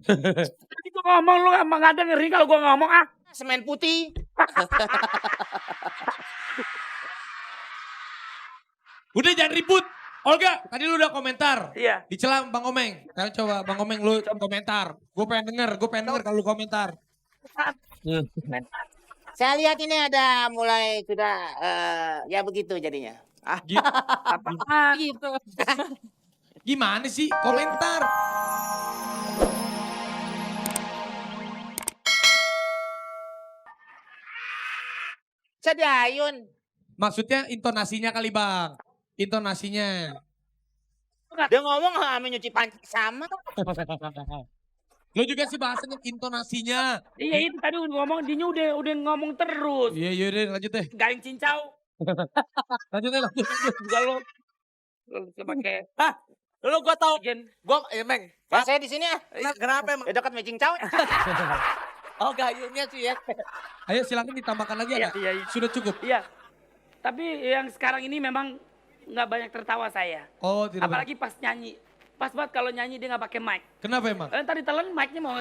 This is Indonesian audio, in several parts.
Tadi gua ngomong lu nggak dengerin kalau gua ngomong ah. Semen putih. Udah jangan ribut. Olga, tadi lu udah komentar. Iya. Dicela Bang Omeng. Sekarang coba Bang Omeng lu komentar. Gue pengen denger kalau lu komentar. Saya lihat ini ada mulai sudah ya begitu jadinya. Apaan? Gitu. Gimana sih komentar? Sediayun. Maksudnya intonasinya kali Bang. Intonasinya. Dia ngomong ame nyuci panci sama. Lo juga sih bahasanya intonasinya. Iya itu tadi udah ngomong, dia udah ngomong terus. Iya udah lanjut deh. Garing cincau. Lanjut. Juga lo. Sebagai. Lu gua tau. Gua Meng. Ya, saya di sini ya. Kenapa emang? Ya dekat matching caw. Oh gayungnya sih ya. Ayo silakan ditambahkan lagi ada. Iya. Sudah cukup. Iya. Tapi yang sekarang ini memang nggak banyak tertawa saya. Oh tidak. Apalagi pas nyanyi. Pas banget kalau nyanyi dia nggak pakai mic. Kenapa emang? Tadi telan mic-nya mau.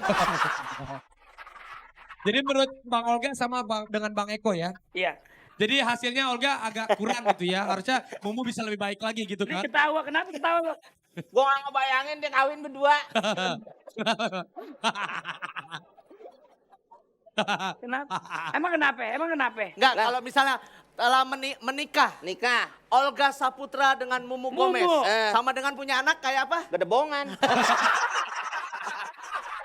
Jadi menurut Bang Olga sama dengan Bang Eko ya. Iya. Jadi hasilnya Olga agak kurang gitu ya. Harusnya Mumu bisa lebih baik lagi gitu Dia kan. ketawa, kenapa ketawa lo? Gua nggak ngebayangin dia kawin berdua. Kenapa? Emang kenapa? Enggak, kalau misalnya telah menikah. Nikah. Olga Saputra dengan Mumu Mumu. Gomez. Eh. Sama dengan punya anak kayak apa? Gedebongan.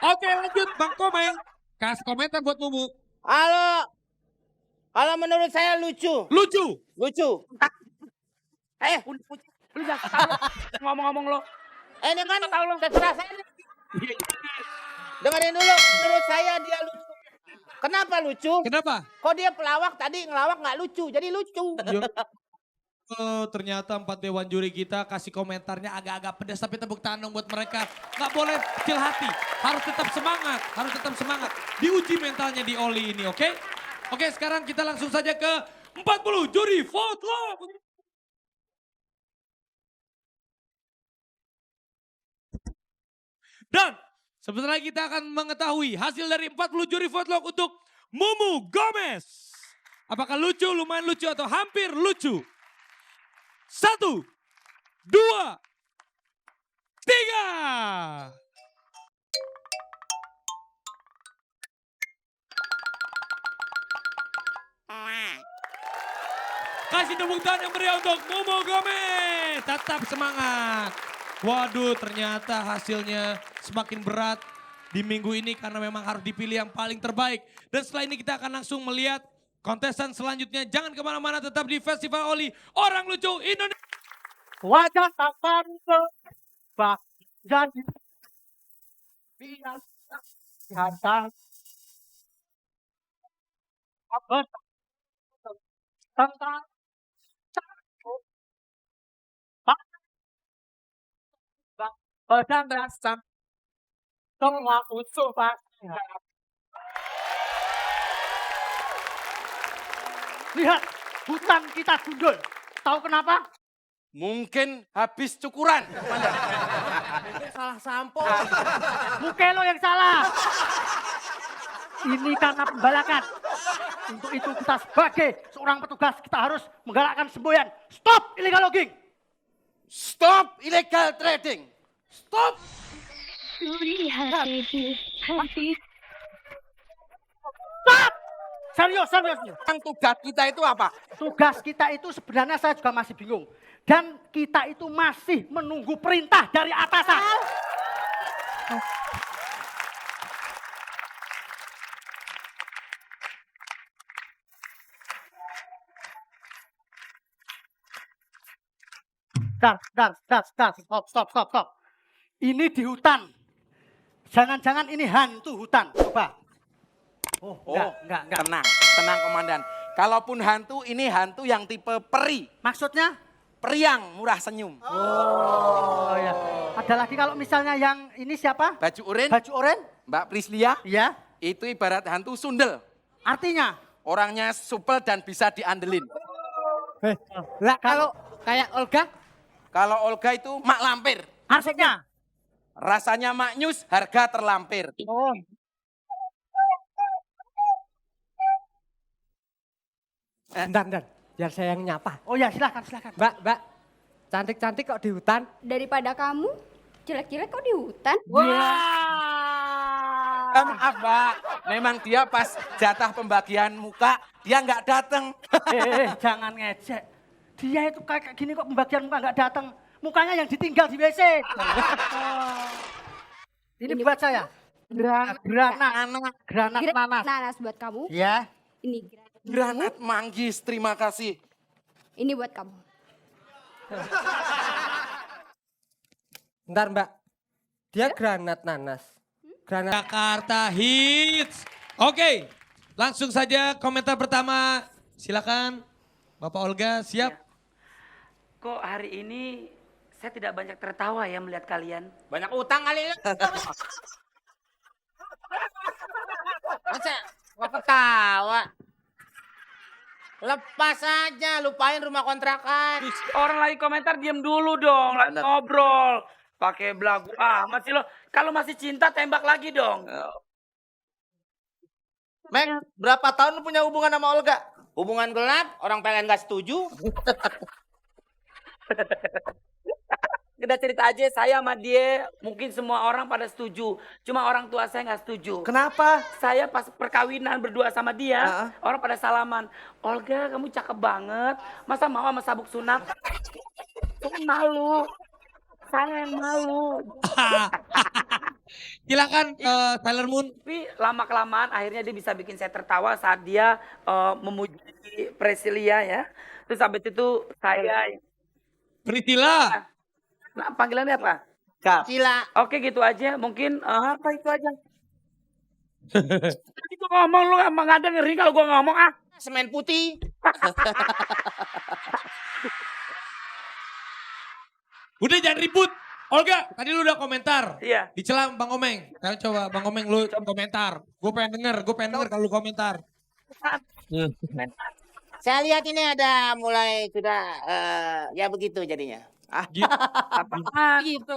Oke lanjut Bang Komeng. Kasih komentar buat Mumu. Halo. Kalau menurut saya lucu. Lucu. Lu jangan ketawa ngomong-ngomong lo. Ini kan terserah saya. Dengerin dulu. Menurut saya dia lucu. Kenapa lucu? Kenapa? Kok dia pelawak tadi ngelawak nggak lucu. Jadi lucu. Oh, ternyata 4 dewan juri kita kasih komentarnya agak-agak pedas tapi tepuk tangan buat mereka. Nggak boleh kecil hati, harus tetap semangat, Diuji mentalnya di Oli ini, oke? Oke, sekarang kita langsung saja ke 40 juri vote lo. Dan sebentar lagi kita akan mengetahui hasil dari 40 juri vote log untuk Mumu Gomez. Apakah lucu, lumayan lucu atau hampir lucu? 1, 2, 3. Kasih tepuk tangan yang meriah untuk Mumu Gomez. Tetap semangat. Waduh, ternyata hasilnya semakin berat di minggu ini karena memang harus dipilih yang paling terbaik. Dan setelah ini kita akan langsung melihat kontestan selanjutnya. Jangan kemana-mana, tetap di Festival Oli Orang Lucu Indonesia. Wajah takkan sebab jadi biasa apa tentang pedang dasar semua usul pasti. Lihat, hutan kita gundul. Tahu kenapa? Mungkin habis cukuran. Mungkin salah sampo. Muka lo yang salah. Ini karena pembalakan. Untuk itu kita sebagai seorang petugas kita harus menggalakkan semboyan. Stop illegal logging. Stop illegal trading. Stop. Stop. Serius. Yang tugas kita itu apa? Tugas kita itu sebenarnya saya juga masih bingung. Dan kita itu masih menunggu perintah dari atasan. Stop. Ini di hutan. Jangan-jangan ini hantu hutan. Coba. Oh, enggak. Tenang komandan. Kalaupun hantu, ini hantu yang tipe peri. Maksudnya? Periang, murah senyum. Oh ya. Ada lagi kalau misalnya yang ini siapa? Baju oren, Baju oren? Mbak Prislia, Iya. itu ibarat hantu sundel. Artinya? Orangnya supel dan bisa diandelin. Lah kalau kayak Olga? Kalau Olga itu mak lampir. Artinya? Rasanya maknyus, harga terlampir. Oh, Bentar. Biar saya yang nyapa. oh ya silakan, silakan. Mbak. Cantik-cantik kok di hutan. Daripada kamu jelek-jelek kok di hutan? Maaf Mbak, memang dia pas jatah pembagian muka, dia nggak datang. Jangan ngejek. Dia itu kayak gini kok pembagian muka nggak datang. Mukanya yang ditinggal di WC. Ini buat saya. Granat nanas. Nanas buat kamu. Ya. Ini Granat manggis, terima kasih. ini buat kamu. Bentar Mbak. Dia granat nanas. Granat Jakarta Hits. Oke, langsung saja komentar pertama. Silakan, Bapak Olga, siap? Kok hari ini saya tidak banyak tertawa ya melihat kalian? Banyak utang kali lu. Masa gak ketawa? Lepas aja, lupain rumah kontrakan. Orang lagi komentar diem dulu dong, lagi ngobrol. Pakai belagu amat sih lo. Kalau masih cinta tembak lagi dong. Mek, berapa tahun lu punya hubungan sama Olga? Hubungan gelap, orang PLN gak setuju. Kita cerita aja saya sama dia, mungkin semua orang pada setuju. Cuma orang tua saya nggak setuju. Kenapa? Saya pas perkawinan berdua sama dia, orang pada salaman. Olga, kamu cakep banget. Masa mau sama sabuk sunat? Saya malu. Saya yang malu. Silakan Sailor Moon. Tapi lama-kelamaan akhirnya dia bisa bikin saya tertawa saat dia memuji Priscilia ya. Terus habis itu saya... Priscilla. Nah, panggilannya apa? Cila. Oke gitu aja, mungkin apa itu aja. Tadi gua ngomong lu nggak ada ngeri kalau gua ngomong ah. Semen putih. Udah jangan ribut. Olga, tadi lu udah komentar. Iya. Dicela Bang Omeng. Sekarang coba Bang Omeng lu komentar. Gue pengen denger kalau lu komentar. Saya lihat ini ada mulai sudah ya begitu jadinya. Gitu.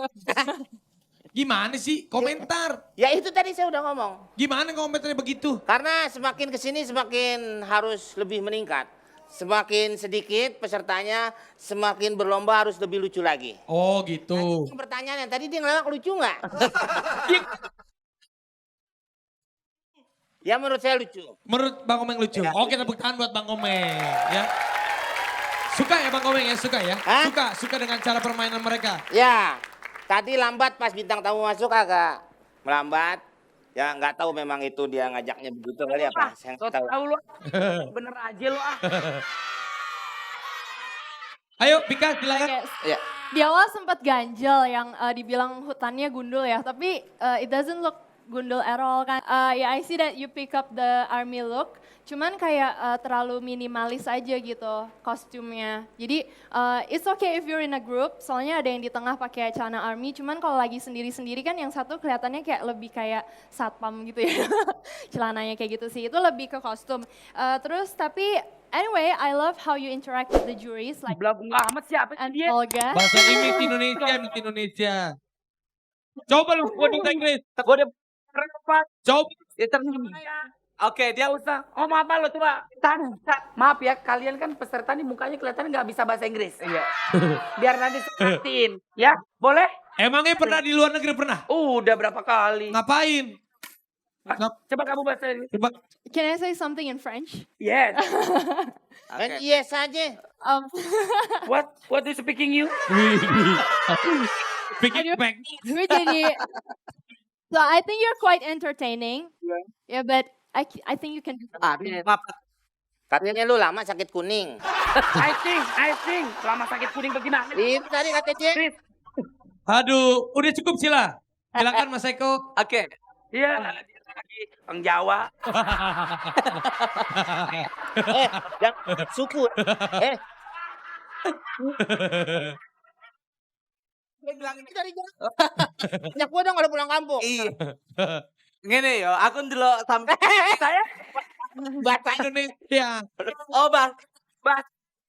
Gimana sih komentar? Ya itu tadi saya udah ngomong. Gimana komentarnya begitu? Karena semakin kesini semakin harus lebih meningkat. Semakin sedikit pesertanya, semakin berlomba harus lebih lucu lagi. Oh gitu. Pertanyaannya tadi dia ngelawak lucu nggak? Ya menurut saya lucu. Menurut Bang Omeng lucu. Oke, tepuk tangan buat Bang Omeng ya. Suka ya Bang Omeng ya, suka ya? Hah? Suka dengan cara permainan mereka. Ya, tadi lambat pas bintang tamu masuk agak melambat. Ya nggak tahu memang itu dia ngajaknya begitu kali apa. Saya So nggak tahu. tahu lu. Bener aja lu ah. Ayo Pika silakan. Yes. Ya. Di awal sempat ganjel yang dibilang hutannya gundul ya, tapi it doesn't look gundul at all kan. Ya I see that you pick up the army look, cuman kayak terlalu minimalis aja gitu kostumnya. Jadi it's okay if you're in a group, soalnya ada yang di tengah pakai celana army, cuman kalau lagi sendiri-sendiri kan yang satu kelihatannya kayak lebih kayak satpam gitu ya. Celananya kayak gitu sih, itu lebih ke kostum. Terus tapi anyway, I love how you interact with the juries like Belagu amat siapa sih and dia? Olga. Bahasa Indonesia. Coba lu gua bahasa Inggris. Gua udah repat. Coba. Ya terjemah. Oke, dia usah. Oh maaf lo coba. Maaf ya, kalian kan peserta nih mukanya kelihatan nggak bisa bahasa Inggris. Iya. Biar nanti sebutin, ya boleh? Emangnya pernah di luar negeri pernah? Udah berapa kali? Ngapain? Coba kamu bahasa Inggris. Coba. Can I say something in French? Yes. Kan yes aja. What is speaking you? Speaking back. Gue jadi, so I think you're quite entertaining. Yeah, but I think you can do Maaf. Katanya lu lama sakit kuning. I think. Lama sakit kuning bagaimana? Itu tadi katanya. Chris. Aduh, udah cukup Sila. Silakan Mas Eko. Oke. Iya. Dia lagi orang Jawa. Yang suku. Dia bilang ini dari Jawa. Banyak gua dong kalau pulang kampung. Iya. Ngene yo, aku ndelok sampe Saya Bahasa Indonesia. oh Bang. bahas.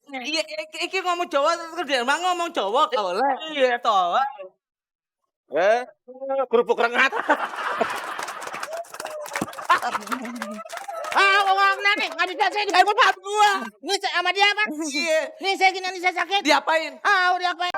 Iya iki ngomong Jawa terus dia emang ngomong Jawa gak oleh. Iya to. Kerupuk rengat. Nih, nggak bisa saya dibangun Pak. Gua. Ini sama dia, Pak. Iya. Nih saya gini, saya sakit. Diapain? Udah apa?